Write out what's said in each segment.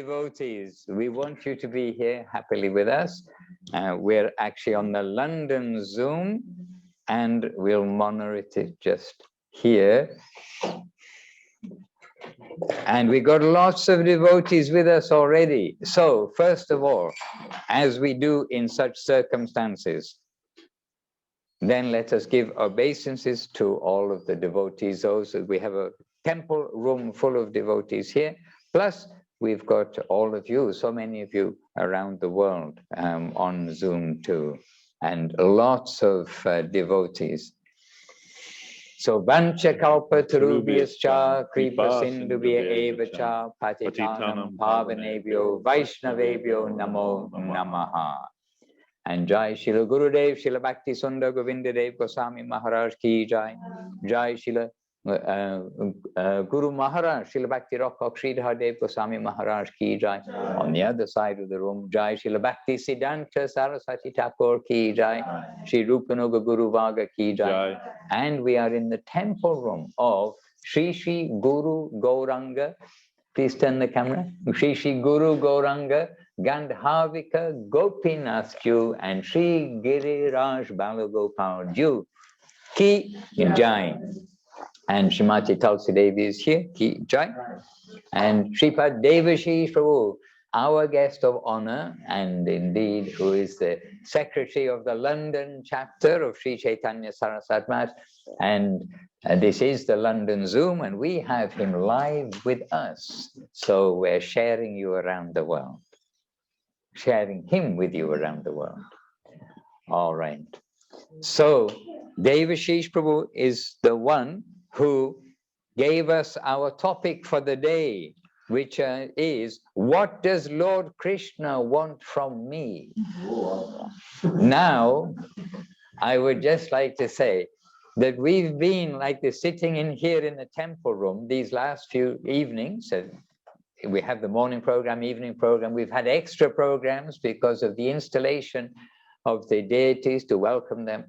devotees, we want you to be here happily with us. We're actually on the London Zoom, and we'll monitor it just here. And we got lots of devotees with us already. So first of all, as we do in such circumstances, then let us give obeisances to all of the devotees. Those we have a temple room full of devotees here, plus we've got all of you, so many of you around the world on Zoom too, and lots of devotees. So vancha kalpa tarubhyascha kripa sindhubhya evacha patitanam pavanebhyo vaishnavebhyo namo namaha. And Jai Srila Gurudev, Srila Bhakti Sundar Govinda Dev Goswami Maharaj ki Jai. Jai Srila Guru Maharaj, Srila Bhakti Rock Sridhar Dev Goswami Maharaj ki Jai. On the other side of the room, Jai Srila Bhakti Siddhanta Saraswati Thakur ki Jai. Sri Rupanuga Guru Vaga ki Jai. And we are in the temple room of Sri Sri Guru Gauranga. Please turn the camera. Sri Sri Guru Gauranga, Gandharvika Gopinath Ju, and Sri Giriraj Balagopal Ju ki Jai. And Srimati Tulsi Devi is here, ki Jai. And Sripad Devashis Prabhu, our guest of honor, and indeed who is the secretary of the London chapter of Sri Chaitanya Saraswat Math. And this is the London Zoom, and we have him live with us. So we're sharing you around the world, sharing him with you around the world. All right. So Devashis Prabhu is the one who gave us our topic for the day, which is, what does Lord Krishna want from me? Now, I would just like to say that we've been like this, sitting in here in the temple room these last few evenings. We have the morning program, evening program. We've had extra programs because of the installation of the deities to welcome them.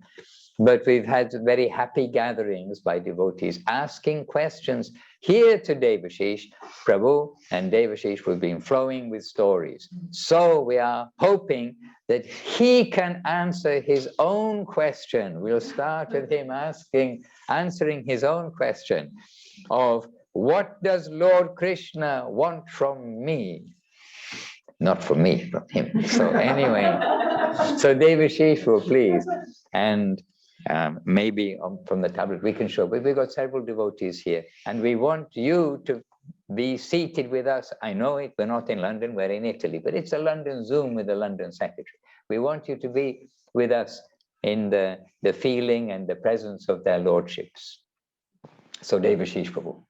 But we've had very happy gatherings by devotees asking questions here to Devashis Prabhu, and Devashis will be flowing with stories. So we are hoping that he can answer his own question. We'll start with him answering his own question of, what does Lord Krishna want from me? Not from me, from him. So anyway, so Devashis will please. And maybe from the tablet we can show, but we've got several devotees here, and we want you to be seated with us. I know it, we're not in London, we're in Italy, but it's a London Zoom with the London secretary. We want you to be with us in the feeling and the presence of their lordships. So Devashis Prabhu.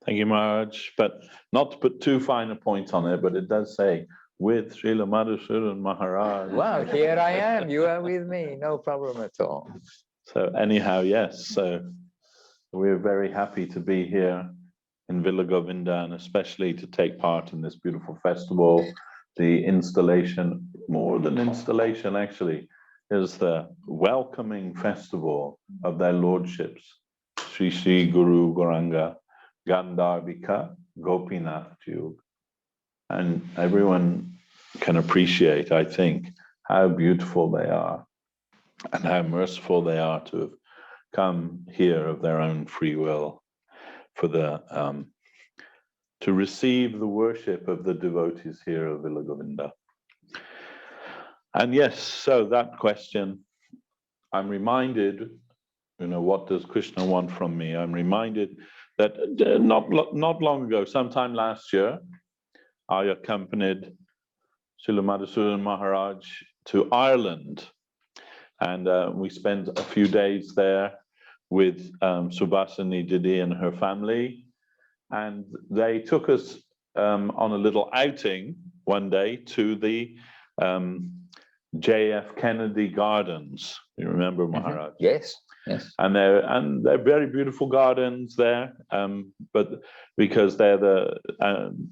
Thank you, Maharaj, but not to put too fine a point on it, but it does say, with Srila Madhusudan Maharaj. Well, here I am, you are with me, no problem at all. So anyhow, yes, so we're very happy to be here in Villa Govinda, and especially to take part in this beautiful festival. The installation, more than installation actually, is the welcoming festival of their lordships, Sri Sri Guru Gauranga, Gandharvika, Gopinath Ju. And everyone can appreciate, I think, how beautiful they are and how merciful they are to have come here of their own free will for the to receive the worship of the devotees here of Villa Govinda. And yes, so that question, I'm reminded, what does Krishna want from me? I'm reminded that not long ago, sometime last year, I accompanied Srila Madhusudan Maharaj to Ireland, and we spent a few days there with Subhasini Didi and her family, and they took us on a little outing one day to the J.F. Kennedy Gardens. You remember, Maharaj? Yes. Yes. And they're very beautiful gardens there, but because they're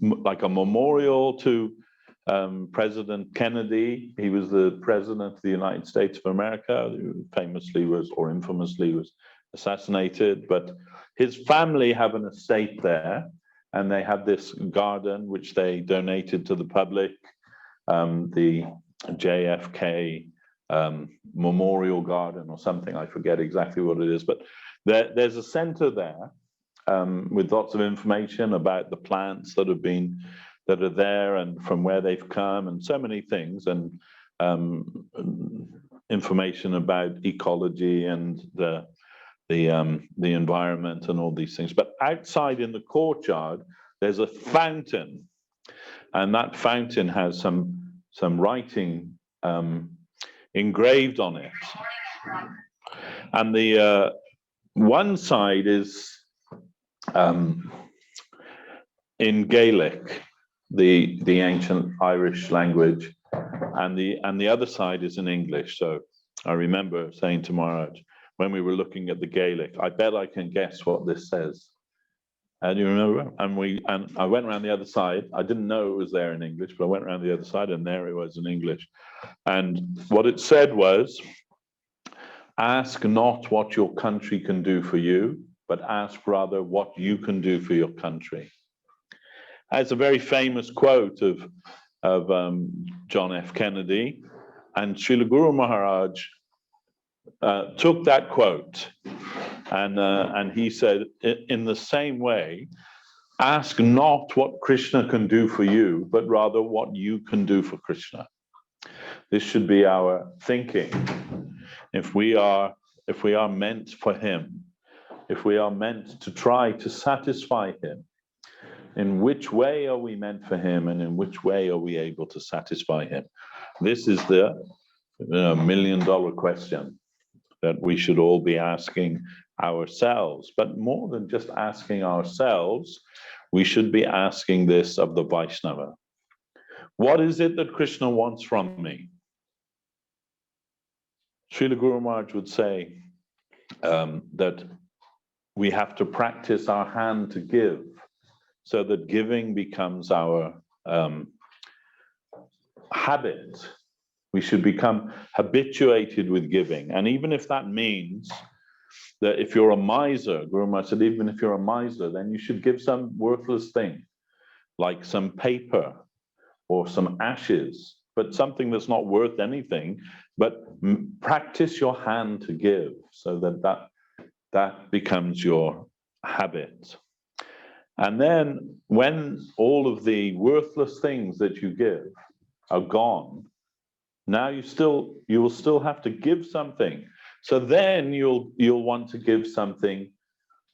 like a memorial to President Kennedy. He was the president of the United States of America, who famously was, or infamously was, assassinated. But his family have an estate there, and they had this garden which they donated to the public, the JFK Memorial Garden or something. I forget exactly what it is, but there's a center there with lots of information about the plants that are there and from where they've come, and so many things, and information about ecology and the environment and all these things. But outside in the courtyard, there's a fountain, and that fountain has some writing engraved on it. And the one side is in Gaelic, the ancient Irish language, and the other side is in English. So I remember saying to Maharaj, when we were looking at the Gaelic, I bet I can guess what this says. And you remember? And I went around the other side. I didn't know it was there in English, but I went around the other side, and there it was in English. And what it said was, ask not what your country can do for you, but ask rather what you can do for your country. It's a very famous quote of John F. Kennedy, and Srila Guru Maharaj took that quote, and he said, in the same way, ask not what Krishna can do for you, but rather what you can do for Krishna. This should be our thinking. If we are meant for him, if we are meant to try to satisfy him, in which way are we meant for him, and in which way are we able to satisfy him? This is the million-dollar question that we should all be asking ourselves. But more than just asking ourselves, we should be asking this of the Vaishnava. What is it that Krishna wants from me? Srila Guru Maharaj would say that we have to practice our hand to give, so that giving becomes our habit. We should become habituated with giving. And even if that means that if you're a miser, Guru Maharaj said, even if you're a miser, then you should give some worthless thing, like some paper or some ashes, but something that's not worth anything, but practice your hand to give, so that becomes your habit. And then when all of the worthless things that you give are gone, now you will still have to give something. So then you'll want to give something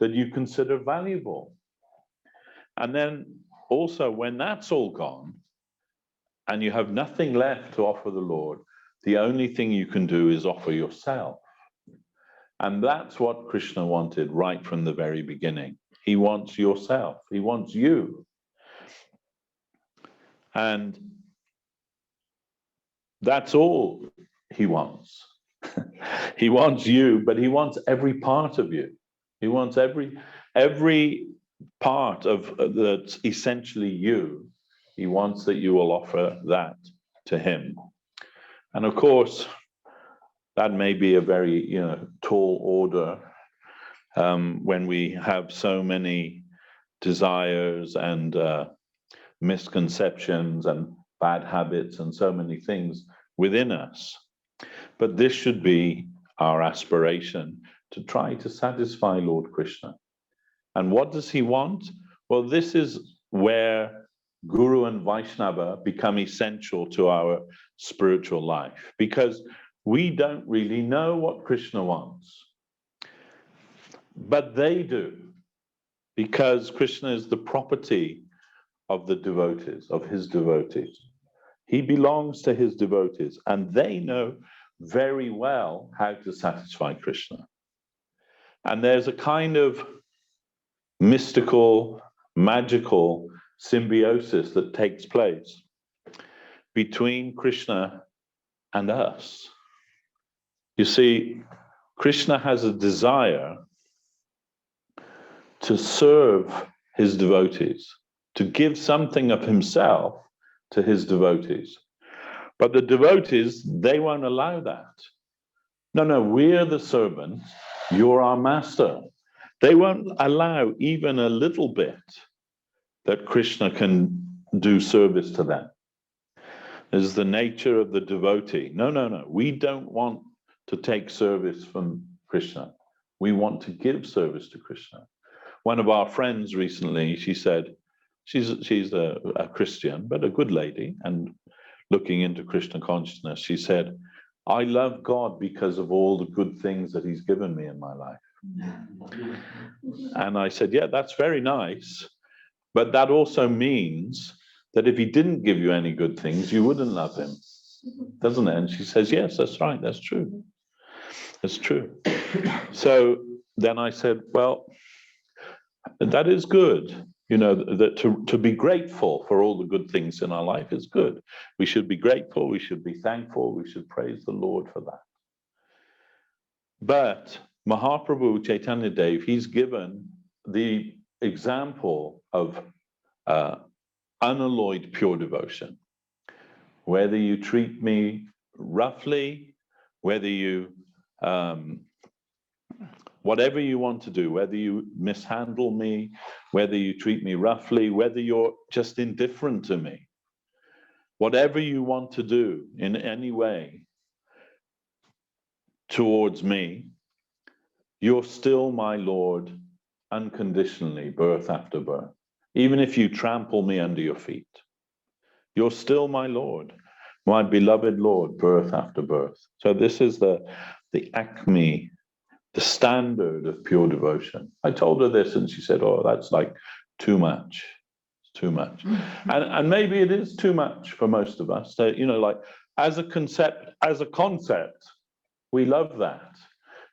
that you consider valuable. And then also when that's all gone and you have nothing left to offer the Lord, the only thing you can do is offer yourself. And that's what Krishna wanted right from the very beginning. He wants yourself. He wants you. And that's all he wants. He wants you, but he wants every part of you. He wants every part of that's essentially you. He wants that you will offer that to him. And of course, that may be a very tall order when we have so many desires and misconceptions and bad habits and so many things within us. But this should be our aspiration, to try to satisfy Lord Krishna. And what does he want? Well, this is where Guru and Vaishnava become essential to our spiritual life, because we don't really know what Krishna wants. But they do, because Krishna is the property of the devotees, of his devotees. He belongs to his devotees, and they know very well how to satisfy Krishna. And there's a kind of mystical, magical symbiosis that takes place between Krishna and us. You see, Krishna has a desire to serve his devotees, to give something of himself to his devotees. But the devotees, they won't allow that. No, we're the servants, you're our master. They won't allow even a little bit that Krishna can do service to them. Is the nature of the devotee. No. We don't want to take service from Krishna. We want to give service to Krishna. One of our friends recently, she said, she's a Christian, but a good lady, and looking into Krishna consciousness, she said, I love God because of all the good things that he's given me in my life. And I said, yeah, that's very nice. But that also means that if he didn't give you any good things, you wouldn't love him, doesn't it? And she says, yes, that's right, that's true. That's true. So then I said, well, that is good. You know, that to be grateful for all the good things in our life is good. We should be grateful, we should be thankful, we should praise the Lord for that. But Mahaprabhu Chaitanya Dev, he's given the example of unalloyed pure devotion. Whether you treat me roughly, whether you whatever you want to do, whether you mishandle me, whether you treat me roughly, whether you're just indifferent to me, whatever you want to do in any way towards me, you're still my Lord unconditionally, birth after birth. Even if you trample me under your feet, you're still my Lord, my beloved Lord, birth after birth. So this is the acme, the standard of pure devotion. I told her this and she said, oh, that's like too much. It's too much. And maybe it is too much for most of us. So, you know, like as a concept, we love that.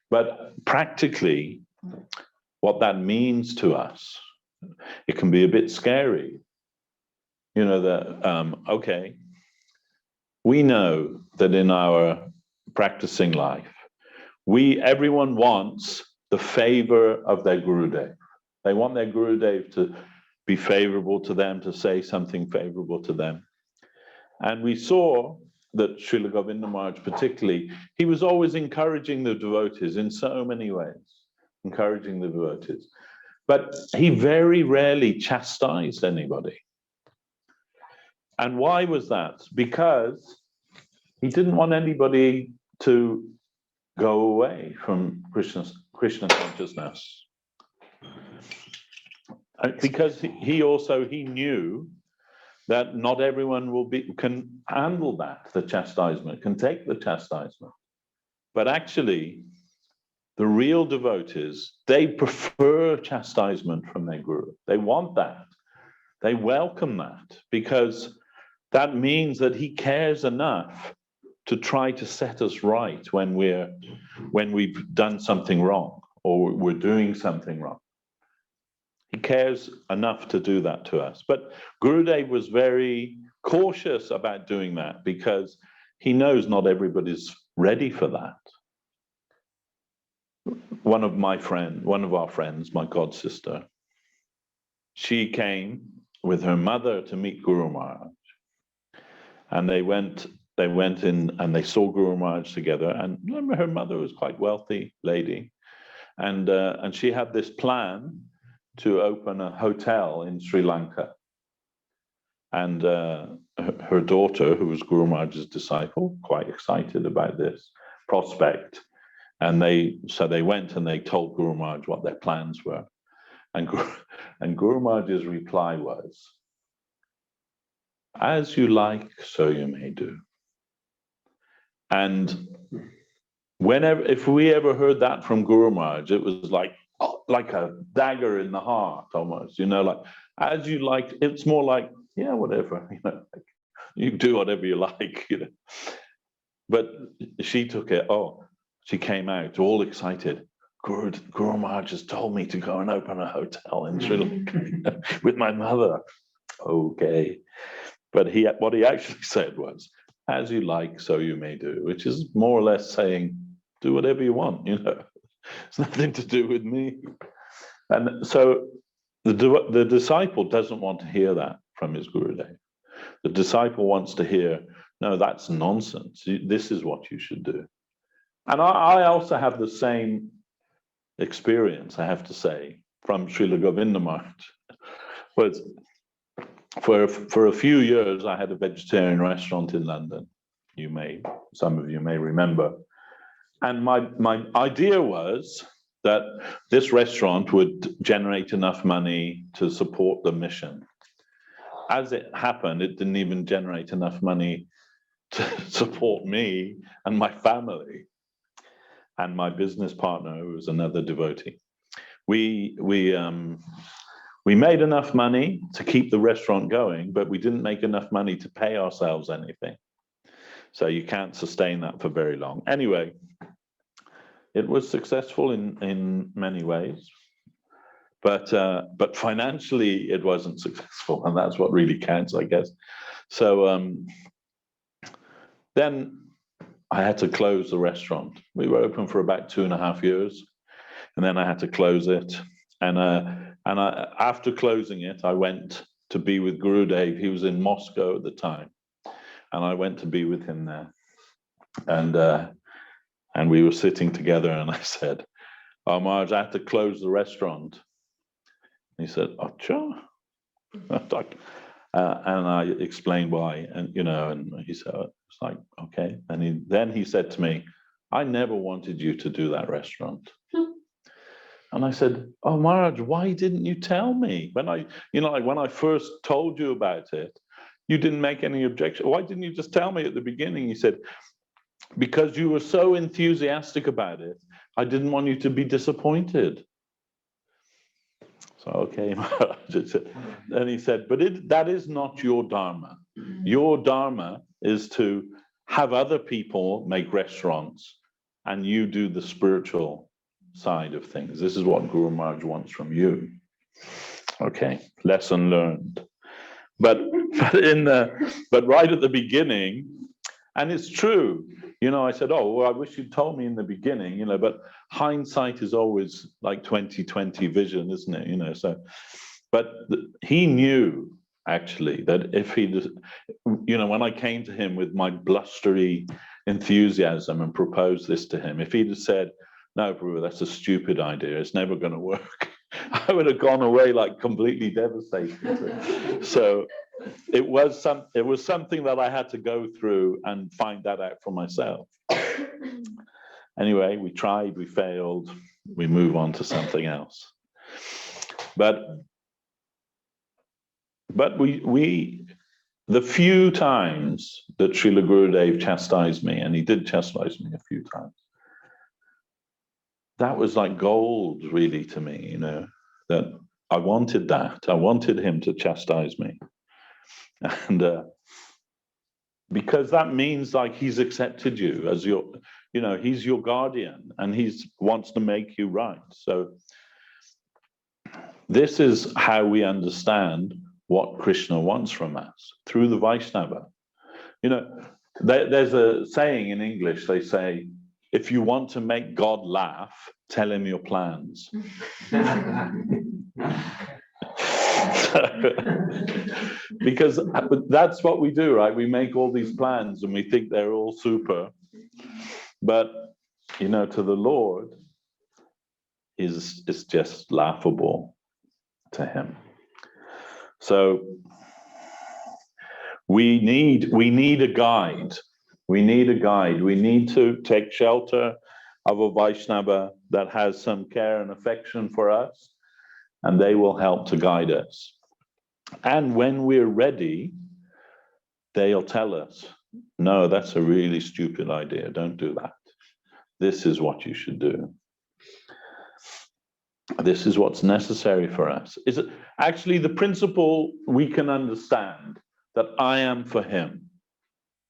But practically, what that means to us, it can be a bit scary. You know, that, okay, we know that in our practicing life, everyone wants the favor of their Gurudev. They want their Gurudev to be favorable to them, to say something favorable to them. And we saw that Srila Govinda Maharaj particularly, he was always encouraging the devotees in so many ways, encouraging the devotees. But he very rarely chastised anybody. And why was that? Because he didn't want anybody to go away from Krishna consciousness. Because he knew that not everyone can handle that, the chastisement, can take the chastisement. But actually, the real devotees, they prefer chastisement from their guru. They want that. They welcome that, because that means that he cares enough to try to set us right when we've done something wrong or we're doing something wrong. He cares enough to do that to us. But Gurudev was very cautious about doing that because he knows not everybody's ready for that. One of our friends, my god sister, she came with her mother to meet Guru Maharaj. And they went in and they saw Guru Maharaj together. And remember, her mother was quite wealthy lady. And she had this plan to open a hotel in Sri Lanka. And her daughter, who was Guru Maharaj's disciple, quite excited about this prospect. And so they went and they told Guru Maharaj what their plans were. And Guru Maharaj's reply was, as you like, so you may do. And if we ever heard that from Guru Maharaj, it was like a dagger in the heart almost, you know, like, as you like, it's more like, yeah, whatever, you know, like, you do whatever you like, you know. But she took it, she came out all excited. Guru Maharaj has told me to go and open a hotel in Sri Lanka with my mother. Okay. But what he actually said was, as you like, so you may do, which is more or less saying, do whatever you want, you know. It's nothing to do with me. And so the disciple doesn't want to hear that from his Gurudev. The disciple wants to hear, no, that's nonsense. This is what you should do. And I also have the same experience, I have to say, from Srila Govinda Maharaj. But for a few years, I had a vegetarian restaurant in London. Some of you may remember. And my idea was that this restaurant would generate enough money to support the mission. As it happened, it didn't even generate enough money to support me and my family and my business partner, who was another devotee. We made enough money to keep the restaurant going, but we didn't make enough money to pay ourselves anything. So you can't sustain that for very long. Anyway, it was successful in many ways, but financially it wasn't successful, and that's what really counts, I guess. So then I had to close the restaurant. We were open for about 2.5 years, and then I had to close it. And after closing it, I went to be with Gurudev. He was in Moscow at the time, and I went to be with him there. And we were sitting together, and I said, "Oh, Maharaj, I have to close the restaurant." And he said, "Acha." And I explained why, and he said, "It's like, okay." And then he said to me, "I never wanted you to do that restaurant." And I said, "Oh, Maharaj, why didn't you tell me? When I first told you about it, you didn't make any objection. Why didn't you just tell me at the beginning?" He said, "Because you were so enthusiastic about it, I didn't want you to be disappointed." So, okay, Maharaj. And he said, "But that is not your dharma. Your dharma is to have other people make restaurants, and you do the spiritual side of things. This is what Guru Maharaj wants from you." Okay, lesson learned. But right at the beginning, and it's true, I said, "Oh, well, I wish you'd told me in the beginning," but hindsight is always like 20/20 vision, isn't it? But he knew actually that if he, when I came to him with my blustery enthusiasm and proposed this to him, if he'd have said, "No, Prabhu, that's a stupid idea, it's never going to work," I would have gone away like completely devastated. So it was something that I had to go through and find that out for myself. Anyway, we tried, we failed, we move on to something else. But the few times that Srila Gurudev chastised me, and he did chastise me a few times, that was like gold really to me, that I wanted that. I wanted him to chastise me. And because that means like he's accepted you as he's your guardian, and he wants to make you right. So this is how we understand what Krishna wants from us, through the Vaishnava. There's a saying in English, they say, if you want to make God laugh, tell him your plans. Because that's what we do, right? We make all these plans and we think they're all super. But, to the Lord, is just laughable to him. So we need a guide. We need a guide. We need to take shelter of a Vaishnava that has some care and affection for us, and they will help to guide us. And when we're ready, they'll tell us, "No, that's a really stupid idea. Don't do that. This is what you should do. This is what's necessary for us." Is it actually the principle we can understand, that I am for him?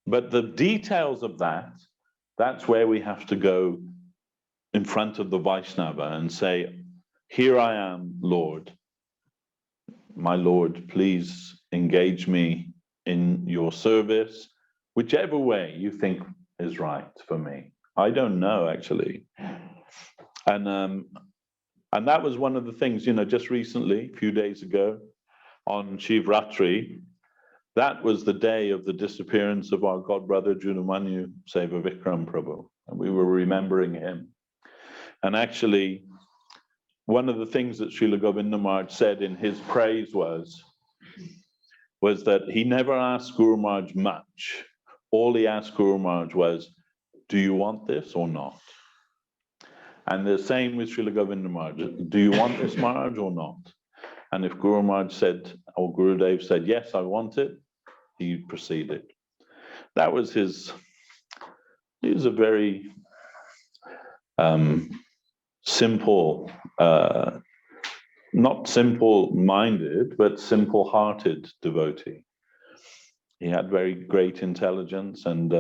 But the details of that's where we have to go in front of the Vaishnava and say, "Here I am, Lord. My Lord, please engage me in your service, whichever way you think is right for me. I don't know, actually." And that was one of the things, just recently, a few days ago, on Shivratri, that was the day of the disappearance of our godbrother Junamanyu Seva Vikram Prabhu, and we were remembering him. And actually, one of the things that Srila Govinda Maharaj said in his praise was, was that he never asked Guru Maharaj much. All he asked Guru Maharaj was, do you want this or not? And the same with Srila Govinda Maharaj. Do you want this, Maharaj, or not? And if Guru Maharaj said, or Gurudev said, yes, I want it, he proceeded. That was he was a very simple, not simple-minded, but simple-hearted devotee. He had very great intelligence and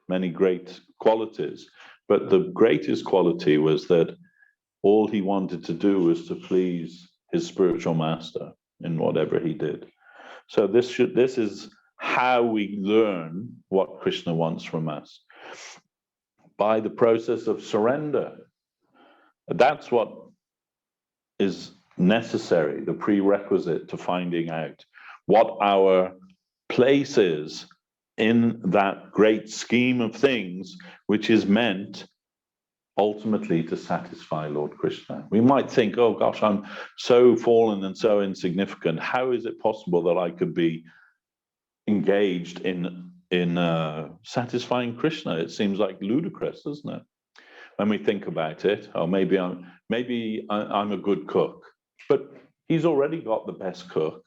many great qualities. But the greatest quality was that all he wanted to do was to please his spiritual master in whatever he did. So this is how we learn what Krishna wants from us. By the process of surrender. That's what is necessary, the prerequisite to finding out what our place is in that great scheme of things, which is meant ultimately to satisfy Lord Krishna. We might think, oh gosh, I'm so fallen and so insignificant. How is it possible that I could be engaged in satisfying Krishna? It seems like ludicrous, doesn't it? When we think about it, or maybe I'm a good cook, but he's already got the best cook.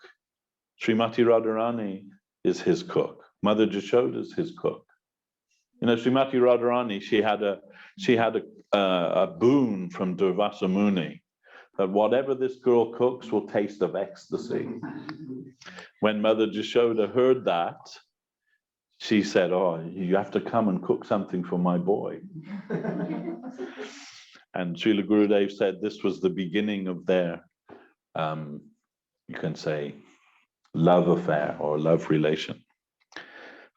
Srimati Radharani is his cook. Mother Jashoda is his cook. You know, Srimati Radharani, she had a boon from Durvasa Muni that whatever this girl cooks will taste of ecstasy. When Mother Jashoda heard that, she said, oh, you have to come and cook something for my boy. And Srila Gurudev said this was the beginning of their, you can say, love affair or love relation.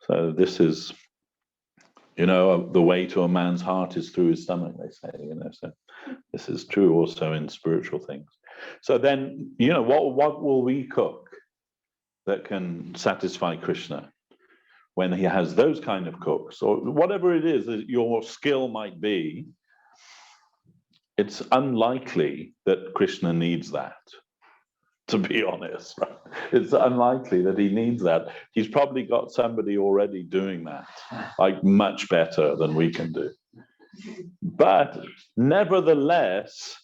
So this is, you know, the way to a man's heart is through his stomach, they say, you know, so this is true also in spiritual things. So then, you know, what will we cook that can satisfy Krishna when he has those kind of cooks, or whatever it is that your skill might be? It's unlikely that Krishna needs that, to be honest. Right? It's unlikely that he needs that. He's probably got somebody already doing that, like much better than we can do. But nevertheless,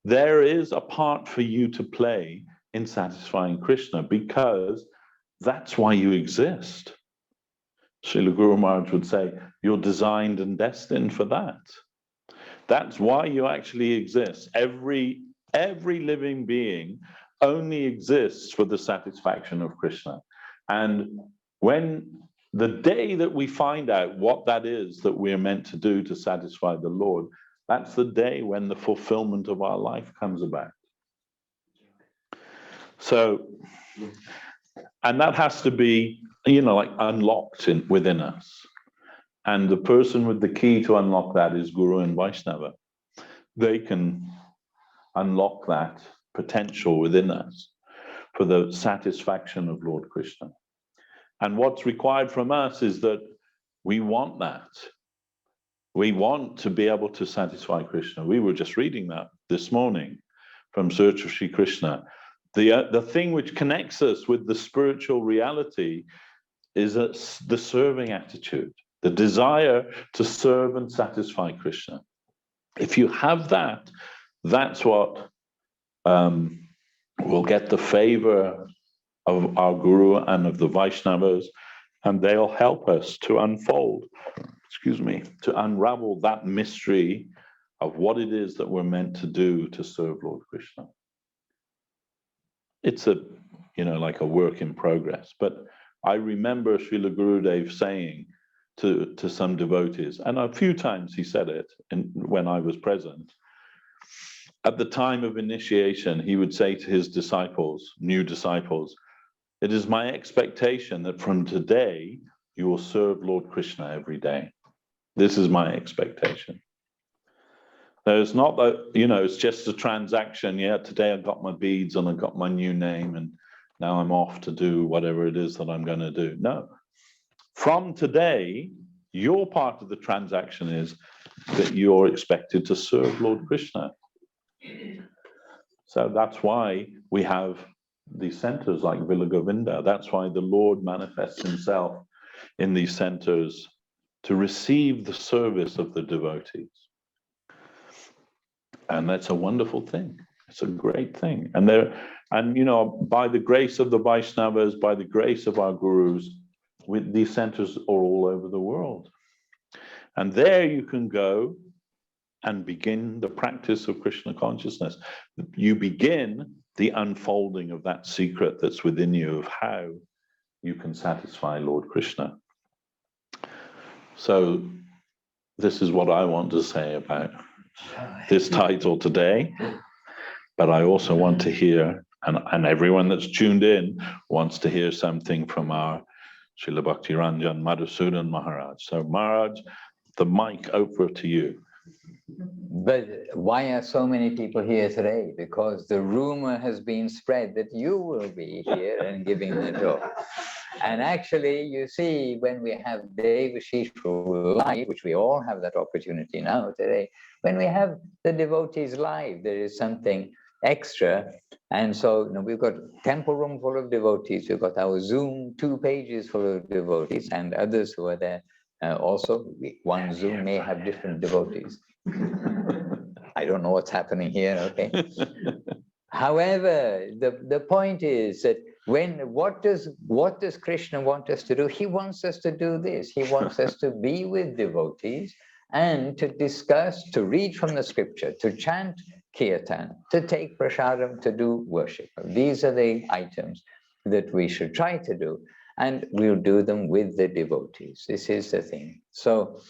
there is a part for you to play in satisfying Krishna, because that's why you exist. Srila Guru Maharaj would say, you're designed and destined for that. That's why you actually exist. Every living being only exists for the satisfaction of Krishna. And when the day that we find out what that is that we're meant to do to satisfy the Lord, that's the day when the fulfillment of our life comes about. So, and that has to be, you know, like unlocked within us. And the person with the key to unlock that is Guru and Vaishnava. They can unlock that potential within us for the satisfaction of Lord Krishna. And what's required from us is that we want that. We want to be able to satisfy Krishna. We were just reading that this morning from Search of Sri Krishna. The thing which connects us with the spiritual reality is the serving attitude, the desire to serve and satisfy Krishna. If you have that, that's what will get the favor of our Guru and of the Vaishnavas, and they'll help us to unfold, to unravel that mystery of what it is that we're meant to do to serve Lord Krishna. It's like a work in progress. But I remember Srila Gurudev saying to some devotees, and a few times he said it when I was present, at the time of initiation, he would say to his disciples, new disciples, it is my expectation that from today, you will serve Lord Krishna every day. This is my expectation. So it's not that, it's just a transaction. Yeah, today I got my beads and I got my new name and now I'm off to do whatever it is that I'm going to do. No. From today, your part of the transaction is that you're expected to serve Lord Krishna. So that's why we have these centers like Villa Govinda. That's why the Lord manifests himself in these centers to receive the service of the devotees. And that's a wonderful thing. It's a great thing. And you know, by the grace of the Vaishnavas, by the grace of our gurus, these centers are all over the world. And there you can go and begin the practice of Krishna consciousness. You begin the unfolding of that secret that's within you of how you can satisfy Lord Krishna. So this is what I want to say about this title today. But I also want to hear, and everyone that's tuned in wants to hear something from our Srila Bhakti Ranjan Madhusudan Maharaj. So Maharaj, the mic over to you. But why are so many people here today? Because the rumor has been spread that you will be here and giving the talk. And actually, you see, when we have Devashis Prabhu live, which we all have that opportunity now today, when we have the devotees live, there is something extra. And so, you know, we've got temple room full of devotees. We've got our Zoom 2 pages full of devotees and others who are there. Also, one Zoom may have different devotees. I don't know what's happening here, okay? However, the point is that what does Krishna want us to do? He wants us to do this. He wants us to be with devotees and to discuss, to read from the scripture, to chant kirtan, to take prasadam, to do worship. These are the items that we should try to do, and we'll do them with the devotees. This is the thing. So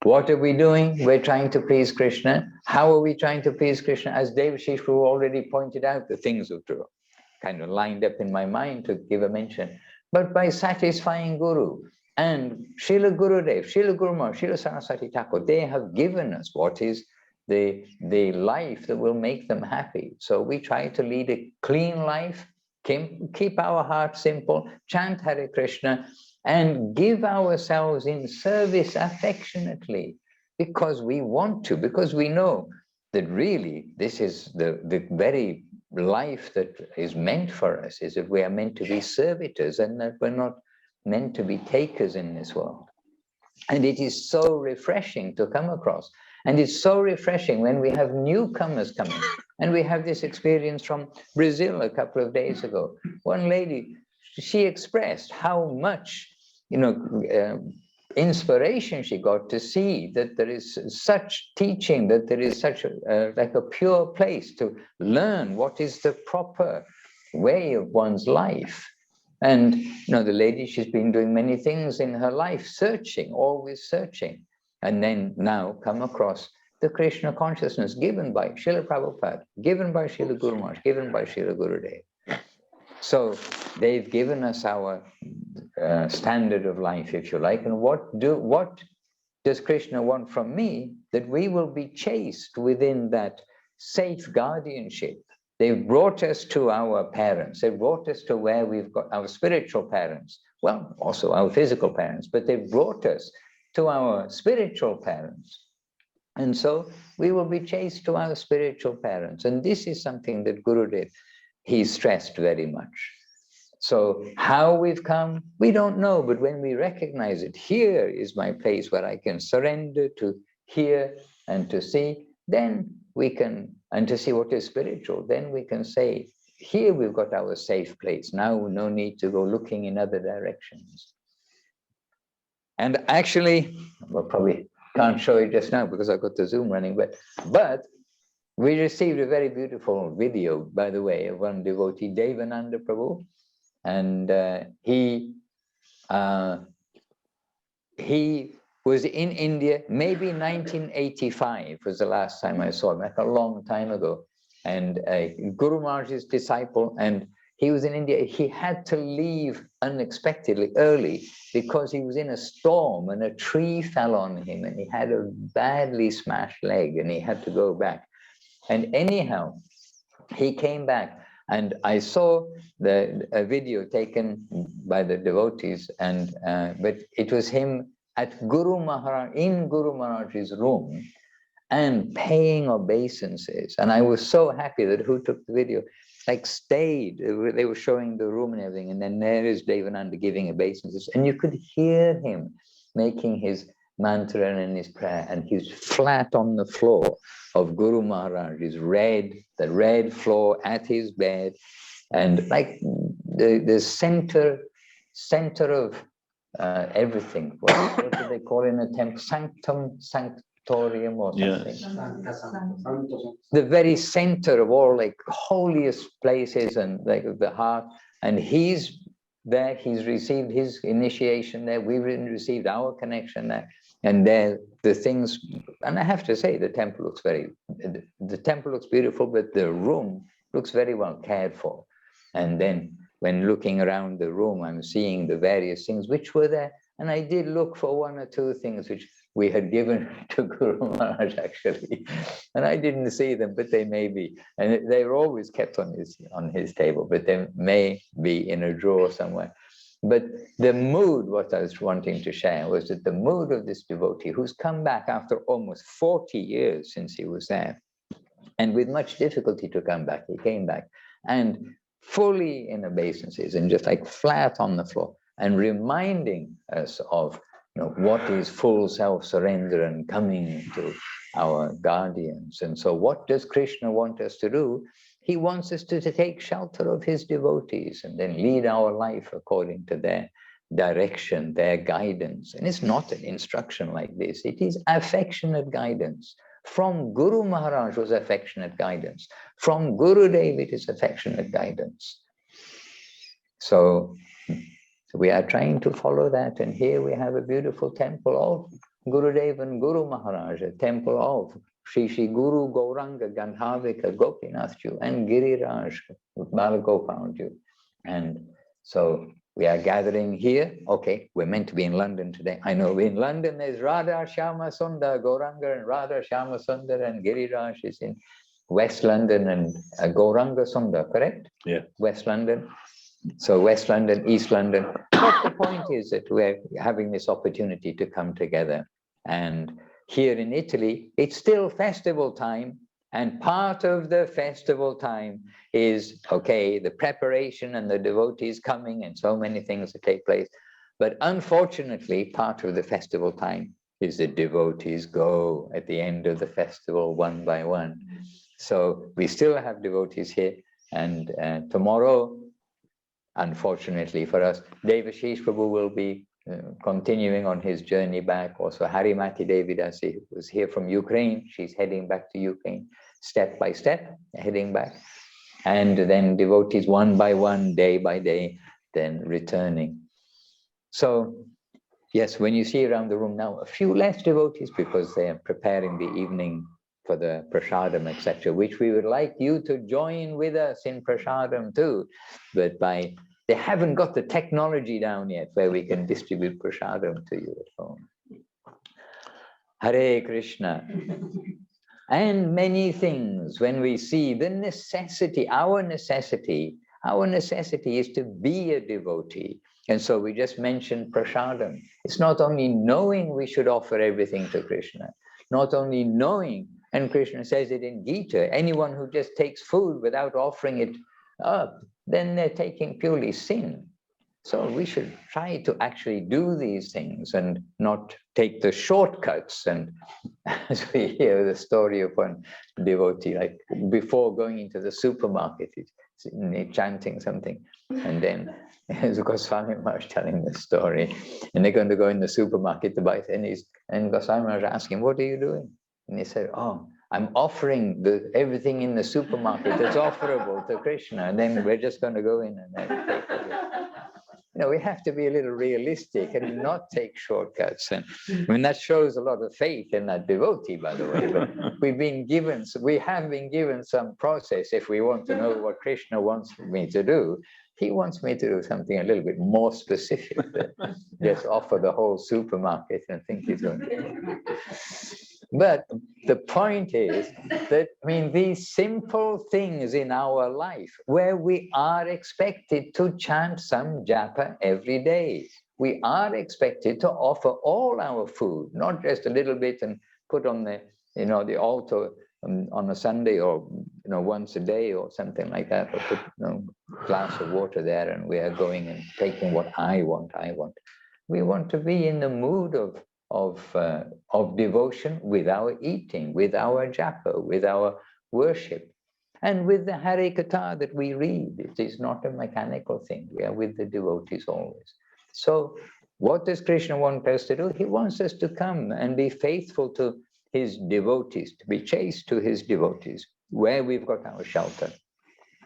what are we doing? We're trying to please Krishna. How are we trying to please Krishna? As Devashis Prabhu already pointed out, the things which are kind of lined up in my mind to give a mention. But by satisfying Guru and Srila Gurudev, Srila Guru Maharaj, Srila Saraswati Thakur, they have given us what is the life that will make them happy. So we try to lead a clean life, keep our heart simple, chant Hare Krishna, and give ourselves in service affectionately, because we want to, because we know that really this is the very life that is meant for us, is that we are meant to be servitors and that we're not meant to be takers in this world. And it is so refreshing to come across. And it's so refreshing when we have newcomers coming. And we have this experience from Brazil a couple of days ago. One lady, she expressed how much, you know, inspiration she got to see that there is such teaching, that there is such like a pure place to learn what is the proper way of one's life. And you know, the lady, she's been doing many things in her life, searching, always searching, and then now come across the Krishna consciousness given by Srila Prabhupada, given by Srila Guru Maharaj, given by Srila Gurudev. So they've given us our standard of life, if you like. And what does Krishna want from me? That we will be chaste within that safe guardianship. They've brought us to our parents. They've brought us to where we've got our spiritual parents. Well, also our physical parents, but they've brought us to our spiritual parents. And so we will be chaste to our spiritual parents. And this is something that Gurudev, he stressed very much. So how we've come, we don't know, but when we recognize it, here is my place where I can surrender to hear and to see, then we can, and to see what is spiritual, then we can say, here we've got our safe place. Now no need to go looking in other directions. And actually, well, probably can't show it just now because I've got the Zoom running, but we received a very beautiful video, by the way, of one devotee, Devananda Prabhu. And he was in India, maybe 1985 was the last time I saw him, like a long time ago. And Guru Maharaj's disciple, and he was in India. He had to leave unexpectedly early because he was in a storm and a tree fell on him and he had a badly smashed leg and he had to go back. And anyhow, he came back. And I saw a video taken by the devotees, and but it was him at Guru Maharaj, in Guru Maharaj's room, and paying obeisances. And I was so happy that who took the video. like stayed. They were showing the room and everything, and then there is Devananda giving obeisances, and you could hear him making his mantra and his prayer, and he's flat on the floor of Guru Maharaj, the red floor at his bed, and like the center of everything. What do they call in a temple? Sanctorium or something. Yes. The very center of all like holiest places and like the heart. And he's there, he's received his initiation there, we've received our connection there. And there the things, and I have to say the temple looks beautiful, but the room looks very well cared for. And then when looking around the room, I'm seeing the various things which were there. And I did look for one or two things which we had given to Guru Maharaj actually. And I didn't see them, but they may be. And they were always kept on his table, but they may be in a drawer somewhere. But the mood, what I was wanting to share was that the mood of this devotee who's come back after almost 40 years since he was there, and with much difficulty to come back, he came back, and fully in obeisances and just like flat on the floor and reminding us of what is full self-surrender and coming to our guardians. And so what does Krishna want us to do? He wants us to take shelter of his devotees and then lead our life according to their direction, their guidance. And it's not an instruction like this. It is affectionate guidance. From Guru Maharaj was affectionate guidance. From Gurudev it is affectionate guidance. So we are trying to follow that. And here we have a beautiful temple of Gurudev and Guru Maharaj, a temple of Shri Guru Gauranga, Gandharvika, Gopinath Ju, and Giriraj, Balagopal Ju. And so we are gathering here. Okay, we're meant to be in London today. I know in London there's Radha Shyama Sundar, Gauranga and Radha Shyama Sundar, and Giriraj is in West London, and Gauranga Sundar, correct? Yeah. West London. So West London, East London. But the point is that we're having this opportunity to come together. And here in Italy, it's still festival time. And part of the festival time is, okay, the preparation and the devotees coming and so many things that take place. But unfortunately, part of the festival time is the devotees go at the end of the festival one by one. So we still have devotees here. And tomorrow, unfortunately for us, Devashis Prabhu will be continuing on his journey back. Also, Harimati Devidasi was here from Ukraine. She's heading back to Ukraine, step by step, heading back. And then devotees one by one, day by day, then returning. So, yes, when you see around the room now, a few less devotees because they are preparing the evening for the prasadam, etc., which we would like you to join with us in prasadam too. But they haven't got the technology down yet where we can distribute prasadam to you at home. Hare Krishna. And many things, when we see the necessity, our necessity is to be a devotee. And so we just mentioned prasadam. It's not only knowing we should offer everything to Krishna, not only knowing, and Krishna says it in Gita, anyone who just takes food without offering it up, then they're taking purely sin. So we should try to actually do these things and not take the shortcuts. And as we hear the story of one devotee, like before going into the supermarket, he's chanting something. And then there's Goswami Maharaj telling the story. And they're going to go in the supermarket to buy things. And Goswami Maharaj asked him, "What are you doing?" And he said, "Oh, I'm offering everything in the supermarket that's offerable to Krishna. And then we're just going to go in and then take it." We have to be a little realistic and not take shortcuts. And I mean, that shows a lot of faith in that devotee, by the way. But we have been given some process if we want to know what Krishna wants me to do. He wants me to do something a little bit more specific than just offer the whole supermarket and think he's going to. But the point is that, I mean, these simple things in our life where we are expected to chant some japa every day. We are expected to offer all our food, not just a little bit and put on the, the altar on a Sunday or, once a day or something like that, or put glass of water there, and we are going and taking what I want. We want to be in the mood of devotion with our eating, with our japa, with our worship, and with the Hare Katha that we read. It is not a mechanical thing. We are with the devotees always. So what does Krishna want us to do? He wants us to come and be faithful to his devotees, to be chaste to his devotees, where we've got our shelter,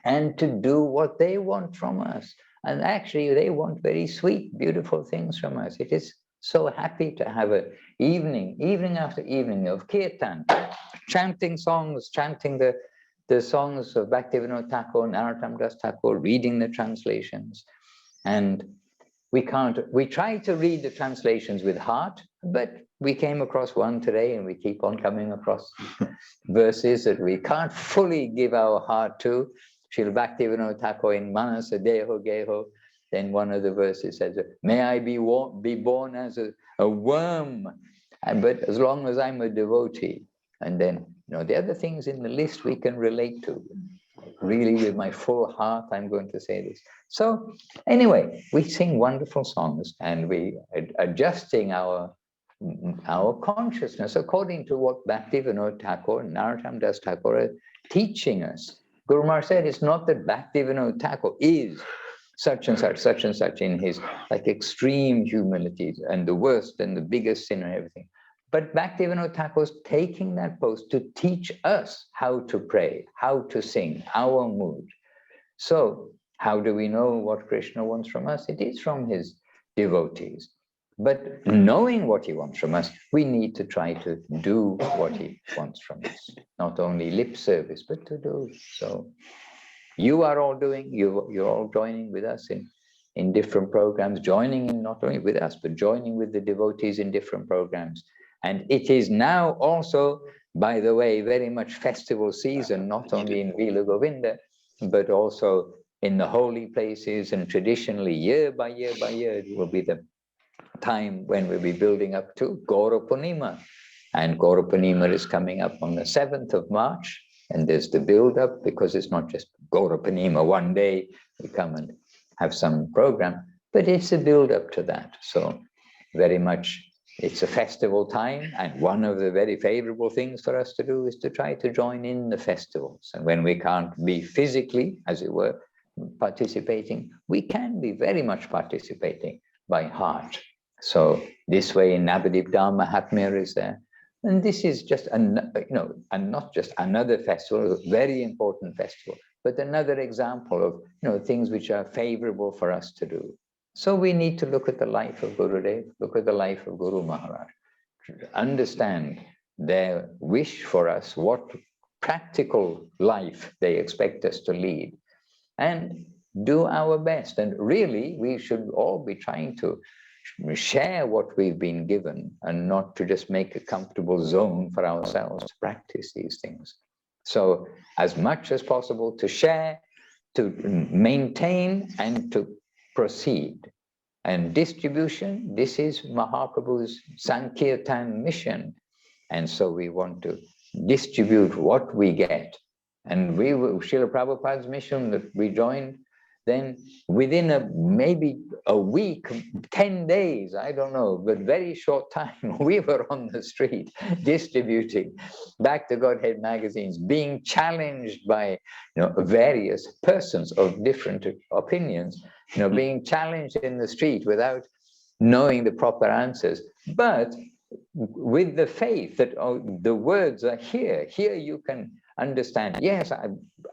and to do what they want from us. And actually, they want very sweet, beautiful things from us. It is so happy to have an evening after evening of kirtan, chanting songs, chanting the songs of Bhaktivinoda Thakur, Narottam Das Thakur, reading the translations. And we try to read the translations with heart, but we came across one today, and we keep on coming across verses that we can't fully give our heart to. Srila Bhaktivinoda Thakur in Manasa Deho Geho, then one of the verses says, may I be born as a worm, but as long as I'm a devotee. And then, the other things in the list we can relate to. Really, with my full heart, I'm going to say this. So anyway, we sing wonderful songs, and we are adjusting our consciousness according to what Bhaktivinoda Thakur and Narottam Das Thakur are teaching us. Guru Maharaj said it's not that Bhaktivinoda Thakur is such and such in his extreme humility and the worst and the biggest sin and everything. But Bhaktivinoda Thakur is taking that post to teach us how to pray, how to sing, our mood. So how do we know what Krishna wants from us? It is from his devotees. But knowing what he wants from us, we need to try to do what he wants from us. Not only lip service, but to do. So you are all doing, you're all joining with us in different programs, joining in not only with us, but joining with the devotees in different programs. And it is now also, by the way, very much festival season, not only in Villa Govinda, but also in the holy places, and traditionally year by year by year, it will be the time when we'll be building up to Gaurapurnima. And Gaurapurnima is coming up on the 7th of March. And there's the build-up, because it's not just Gaurapurnima one day, we come and have some program, but it's a build-up to that. So very much it's a festival time, and one of the very favorable things for us to do is to try to join in the festivals. And when we can't be physically, as it were, participating, we can be very much participating by heart. So this way, Navadip Dharma Mahatmya is there. And this is just, and not just another festival, a very important festival, but another example of, things which are favorable for us to do. So we need to look at the life of Gurudev, look at the life of Guru Maharaj, understand their wish for us, what practical life they expect us to lead, and do our best. And really, we should all be trying to share what we've been given, and not to just make a comfortable zone for ourselves to practice these things. So as much as possible to share, to maintain, and to proceed. And distribution, this is Mahaprabhu's Sankirtan mission. And so we want to distribute what we get. And we will, Srila Prabhupada's mission that we joined, then within maybe a week, 10 days, I don't know, but very short time, we were on the street distributing Back to Godhead magazines, being challenged by various persons of different opinions, being challenged in the street without knowing the proper answers, but with the faith that the words are here you can understand. Yes,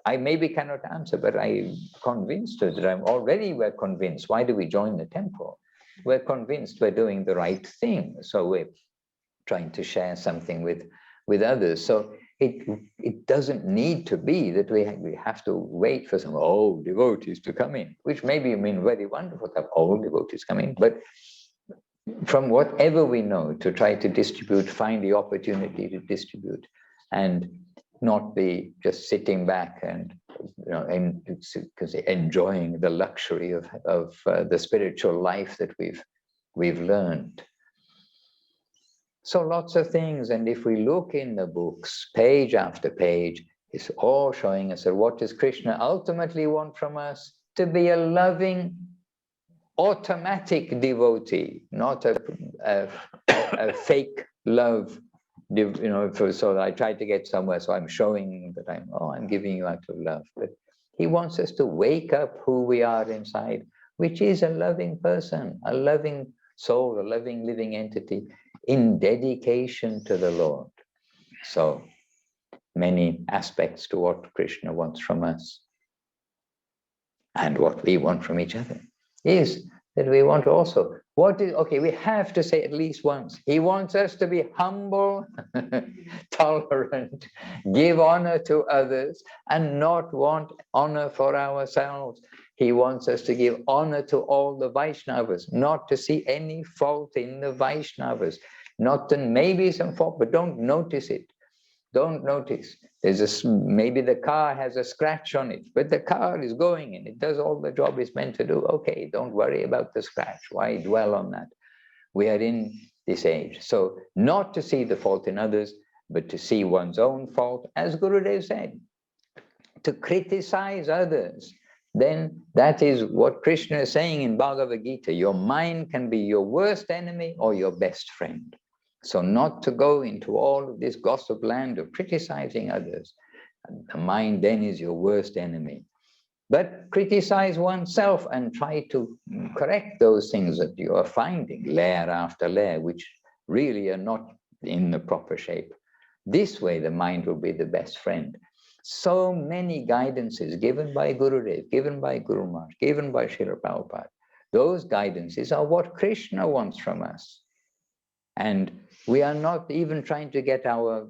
I maybe cannot answer, but I'm convinced that we're convinced. Why do we join the temple? We're convinced we're doing the right thing. So we're trying to share something with others. So it doesn't need to be that we have to wait for some old devotees to come in, which maybe very wonderful to have old devotees come in, but from whatever we know, to try to distribute, find the opportunity to distribute, and not be just sitting back and enjoying the luxury of the spiritual life that we've learned. So lots of things, and if we look in the books, page after page, It's all showing us that what does Krishna ultimately want from us? To be a loving, automatic devotee, not a fake love, so that I try to get somewhere, so I'm showing that I'm giving you out of love. But he wants us to wake up who we are inside, which is a loving person, a loving soul, a loving living entity in dedication to the Lord. So many aspects to what Krishna wants from us and what we want from each other is that we want also, we have to say at least once, he wants us to be humble, tolerant, give honor to others, and not want honor for ourselves. He wants us to give honor to all the Vaishnavas, not to see any fault in the Vaishnavas, not to maybe some fault, but don't notice it. Don't notice. Maybe the car has a scratch on it, but the car is going and it does all the job it's meant to do. Okay, don't worry about the scratch. Why dwell on that? We are in this age. So not to see the fault in others, but to see one's own fault, as Gurudev said, to criticize others. Then that is what Krishna is saying in Bhagavad Gita. Your mind can be your worst enemy or your best friend. So not to go into all of this gossip land of criticizing others. The mind then is your worst enemy. But criticize oneself and try to correct those things that you are finding layer after layer, which really are not in the proper shape. This way the mind will be the best friend. So many guidances given by Gurudev, given by Guru Maharaj, given by Srila Prabhupada. Those guidances are what Krishna wants from us. And we are not even trying to get our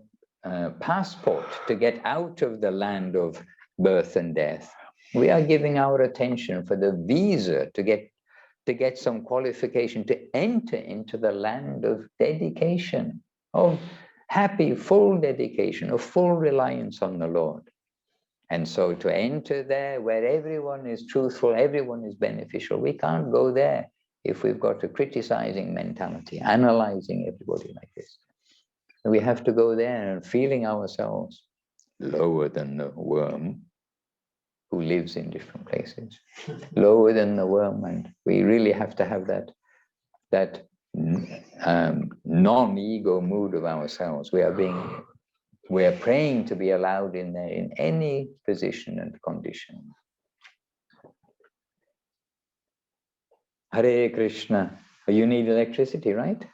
passport to get out of the land of birth and death. We are giving our attention for the visa to get some qualification to enter into the land of dedication, of happy, full dedication, of full reliance on the Lord. And so to enter there where everyone is truthful, everyone is beneficial, we can't go there if we've got a criticizing mentality, analyzing everybody like this. And we have to go there and feeling ourselves lower than the worm who lives in different places, lower than the worm. And we really have to have that non-ego mood of ourselves. We are praying to be allowed in there in any position and condition. Hare Krishna. You need electricity, right?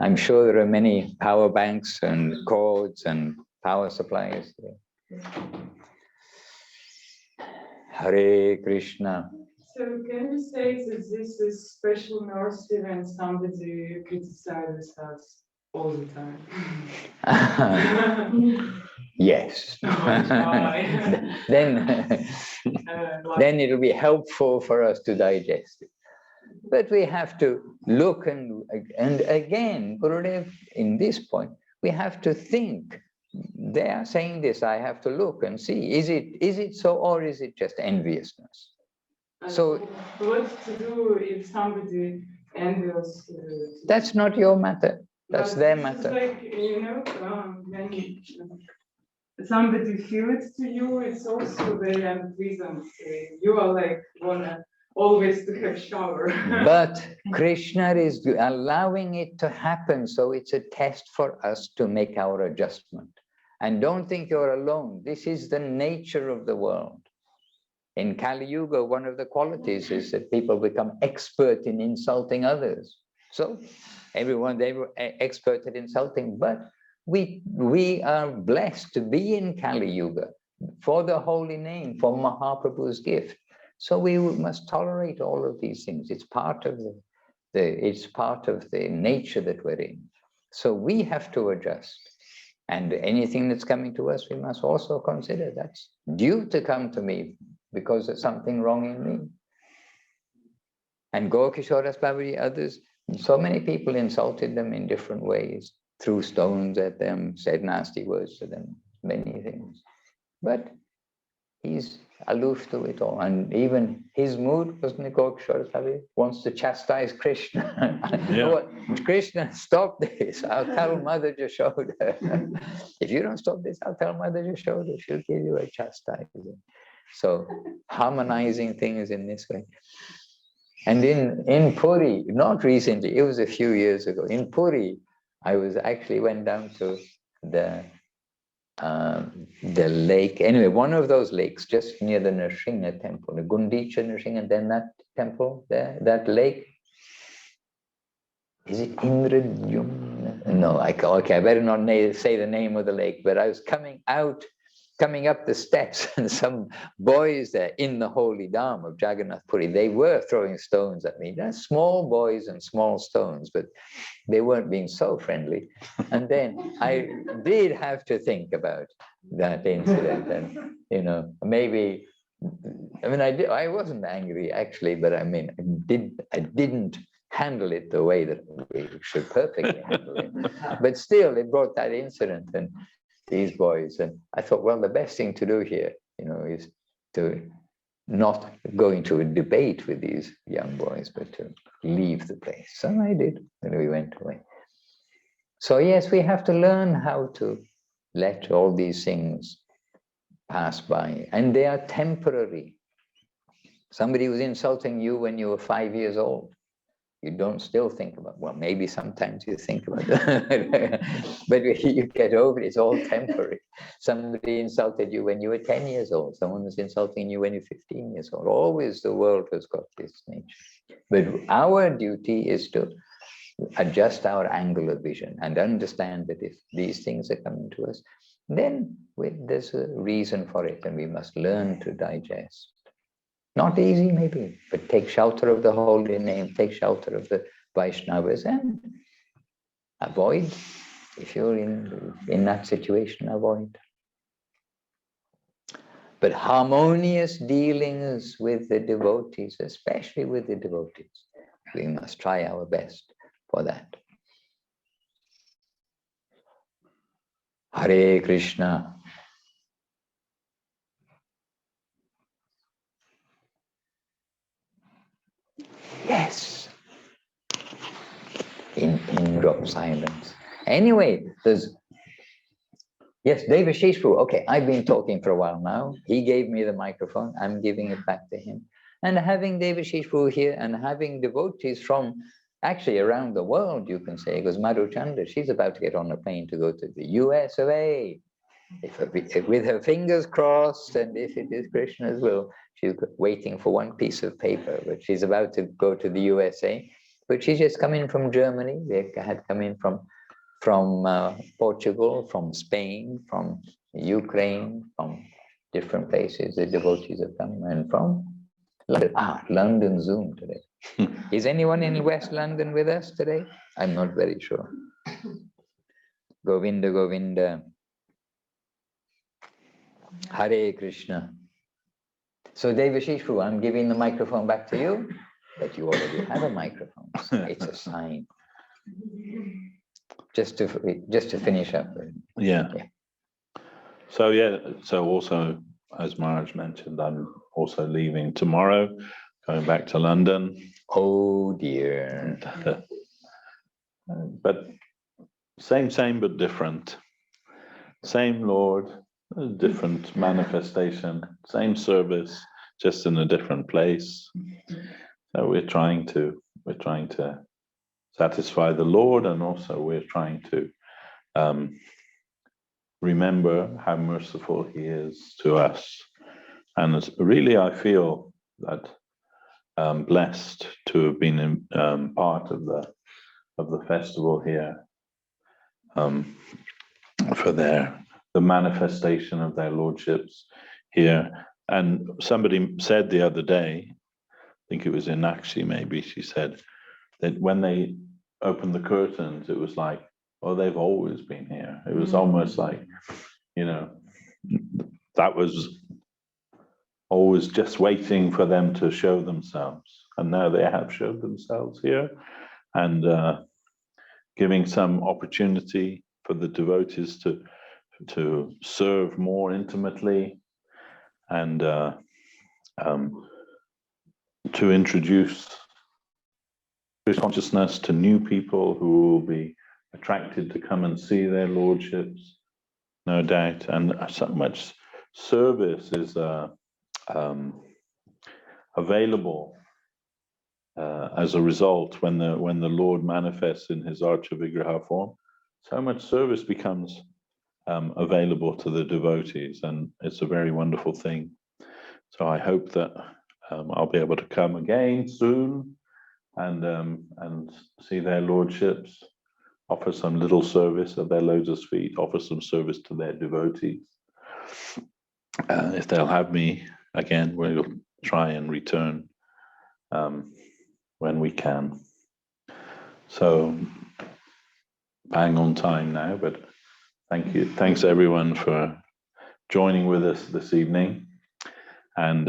I'm sure there are many power banks and cords and power supplies. Hare Krishna. So can you say that this is special mercy when somebody criticizes us all the time? Yes. Then it'll be helpful for us to digest it. But we have to look and again, Gurudev, in this point, we have to think. They are saying this, I have to look and see, is it so or is it just enviousness? So what to do if somebody envious? That's not your matter. That's their matter. Like, when somebody feels to you, it's also very unpleasant. You are like wanna always to have shower. But Krishna is allowing it to happen, so it's a test for us to make our adjustment. And don't think you're alone. This is the nature of the world. In Kali Yuga, one of the qualities is that people become expert in insulting others. So they were expert at insulting, but we are blessed to be in Kali Yuga for the holy name, for Mahaprabhu's gift. So we must tolerate all of these things. It's part of the nature that we're in. So we have to adjust. And anything that's coming to us, we must also consider that's due to come to me because there's something wrong in me. And Gaurkishoras Babari, others, so many people insulted them in different ways, threw stones at them, said nasty words to them, many things. But he's aloof to it all. And even his mood, wasn't it, Gokshar wants to chastise Krishna. Yeah. Oh, Krishna, stop this. I'll tell Mother Yashoda. If you don't stop this, I'll tell Mother Yashoda. She'll give you a chastising. So harmonizing things in this way. And in Puri, not recently, it was a few years ago, in Puri, I went down to the lake, anyway, one of those lakes just near the Nrsimha temple, the Gundicha Nrsimha, and then that temple there, that lake. Is it Indradyumna? No, okay, I better not say the name of the lake, but I was coming up the steps, and some boys there in the holy Dham of Jagannath Puri, they were throwing stones at me. They're small boys and small stones, but they weren't being so friendly. And then I did have to think about that incident, and maybe, I wasn't angry actually, but I didn't handle it the way that we should perfectly handle it. But still, it brought that incident and these boys, and I thought, well, the best thing to do here, is to not go into a debate with these young boys, but to leave the place. So I did, and we went away. So yes, we have to learn how to let all these things pass by, and they are temporary. Somebody was insulting you when you were 5 years old. You don't still think about, well, maybe sometimes you think about it, but you get over it, it's all temporary. Somebody insulted you when you were 10 years old. Someone was insulting you when you're 15 years old. Always the world has got this nature. But our duty is to adjust our angle of vision and understand that if these things are coming to us, then there's a reason for it, and we must learn to digest. Not easy, maybe, but take shelter of the holy name, take shelter of the Vaishnavas, and avoid, if you're in that situation, avoid. But harmonious dealings with the devotees, especially with the devotees, we must try our best for that. Hare Krishna. Yes. In drop silence. Anyway, yes, Devashis Prabhu. Okay, I've been talking for a while now. He gave me the microphone. I'm giving it back to him. And having Devashis Prabhu here and having devotees from actually around the world, you can say, because Madhuchanda, she's about to get on a plane to go to the US of A. With her fingers crossed, and if it is Krishna's will, she's waiting for one piece of paper, but she's about to go to the USA. But she's just come in from Germany. They had come in from Portugal, from Spain, from Ukraine, from different places. The devotees have come, and from London. London Zoom today. Is anyone in West London with us today? I'm not very sure. Govinda, Govinda. Hare Krishna. So Devashis Prabhu, I'm giving the microphone back to you, but you already have a microphone. So it's a sign. Just to finish up. Yeah. So also, as Maharaj mentioned, I'm also leaving tomorrow, going back to London. Oh dear. But same but different. Same Lord, a different manifestation, same service, just in a different place. So we're trying to satisfy the Lord, and also we're trying to remember how merciful He is to us. And really, I feel that blessed to have been part of the festival here, for the manifestation of their Lordships here. And somebody said the other day, I think it was in Nakshi maybe, she said that when they opened the curtains, it was like, oh, they've always been here. It was almost like, that was always just waiting for them to show themselves. And now they have showed themselves here, and giving some opportunity for the devotees to serve more intimately, and to introduce Krishna consciousness to new people who will be attracted to come and see their lordships, no doubt. And so much service is available as a result when the Lord manifests in his Archa Vigraha form. So much service becomes available to the devotees, and it's a very wonderful thing. So I hope that I'll be able to come again soon and see their lordships, offer some little service at their lotus feet, offer some service to their devotees. If they'll have me again, we'll try and return when we can. So bang on time now, but thank you. Thanks everyone for joining with us this evening. And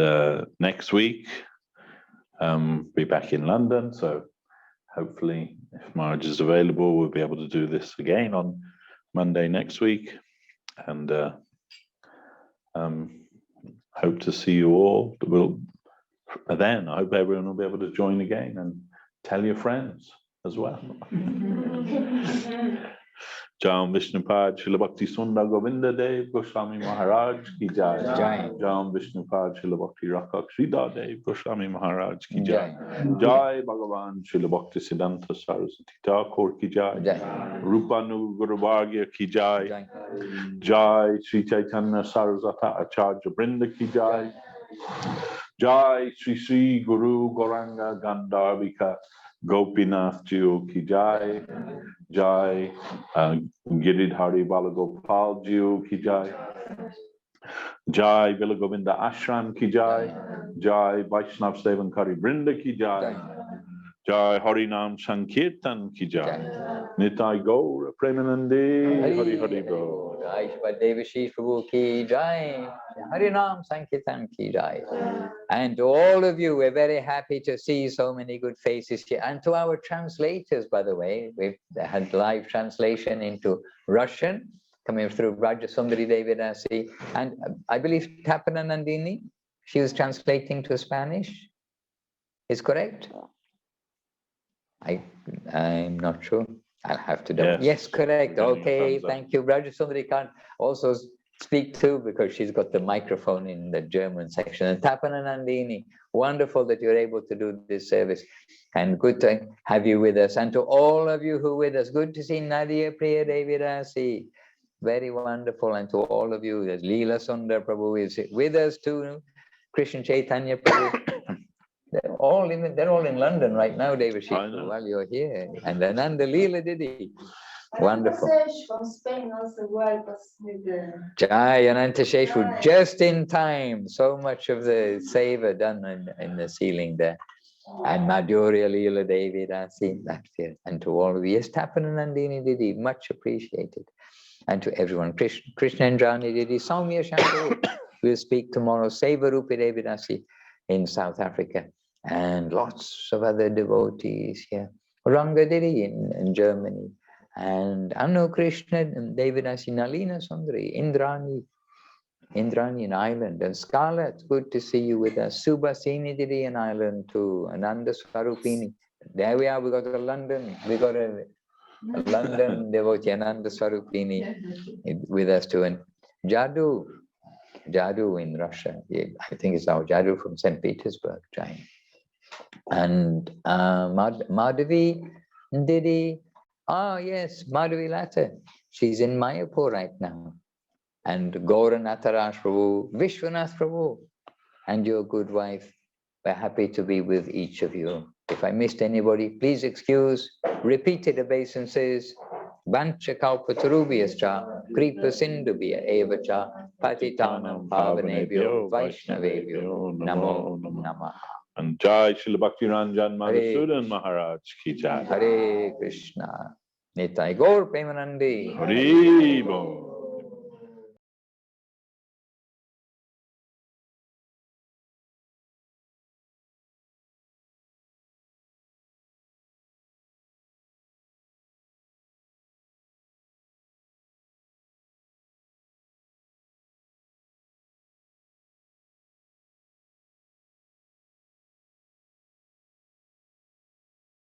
next week, be back in London. So hopefully, if Maharaj is available, we'll be able to do this again on Monday next week. And hope to see you all. Then I hope everyone will be able to join again and tell your friends as well. Jam Vishnupad Srila Bhakti Sunda Govinda Dev Goswami Maharaj ki jai. Jam Vishnupad Srila Bhakti Rakha Sridhar Dev Goswami Maharaj ki jai. Jai Bhagavan Srila Bhakti Siddhanta Saraswati Thakur ki jai. Rupanu Guru Bhagya ki jai. Jai Sri Chaitanya Saraswat Acharya Brinda ki jai. Jai Sri Sri Guru Gauranga Gandharvika Gopinath Jiyo ki jai. Jai Giridhari Balagopal Jiyo ki jai. Jai Villa Govinda Ashram ki jai. Jai Vaishnav Sevankari Brinda ki jai. Jai Harinam Sankirtan ki jai. Nitai Gaur Premanande Hari Hari Bol. Jai Sriman Devashis Prabhu ki jai. Harinam Sankirtan ki jai. And to all of you, we're very happy to see so many good faces here. And to our translators, by the way, we've had live translation into Russian coming through Rajasundari Devidasi. And I believe Tapana Nandini, she was translating to Spanish. Is correct? I'm not sure. I'll have to do. Yes, correct. Okay, thank you. Rajasundari can't also speak too because she's got the microphone in the German section. And Tapana Nandini, wonderful that you're able to do this service. And good to have you with us. And to all of you who are with us, good to see Nadia Priya Devirasi. Very wonderful. And to all of you, there's Leela Sundar Prabhu is with us too. Krishna Chaitanya Prabhu. They're all in London right now, Devashis, while you're here. And Ananda Leela Didi. Wonderful. From Spain also help us with the Jai Ananta Sheshu, just in time. So much of the seva done in the ceiling there. And Madhurya Leela Devi Rasi, that fear. And to all of you, yes, Tapana Nandini Didi, much appreciated. And to everyone, Krishna Andrani Didi, Saumya Shankar, we'll speak tomorrow, Seva Rupi Devi Rasi in South Africa. And lots of other devotees here. Ranga Didi in Germany. And Anu Krishna and Devidasi Nalina Sundari, Indrani in Ireland. And Scarlett, good to see you with us. Subhasini Didi in Ireland too. Ananda Swarupini. There we are, we got a London, we got a London devotee, Ananda Swarupini with us too. And Jadu in Russia. I think it's our Jadu from St. Petersburg, China. And Madhavi Didi. Ah, yes, Madhavi Lata. She's in Mayapur right now. And Gauranath Prabhu, Vishwanath Prabhu, and your good wife. We're happy to be with each of you. If I missed anybody, please excuse. Repeated obeisances. Vancha kalpatarubhyascha, kripa sindubhya evacha, patitanam pavanebhyo, vaishnavebhyo, namo namaha. And Jai Srila Bhakti Ranjan Madhusudan Maharaj ki jai. Hare Krishna. Nitai Gaur Premanandi. Hari Bol.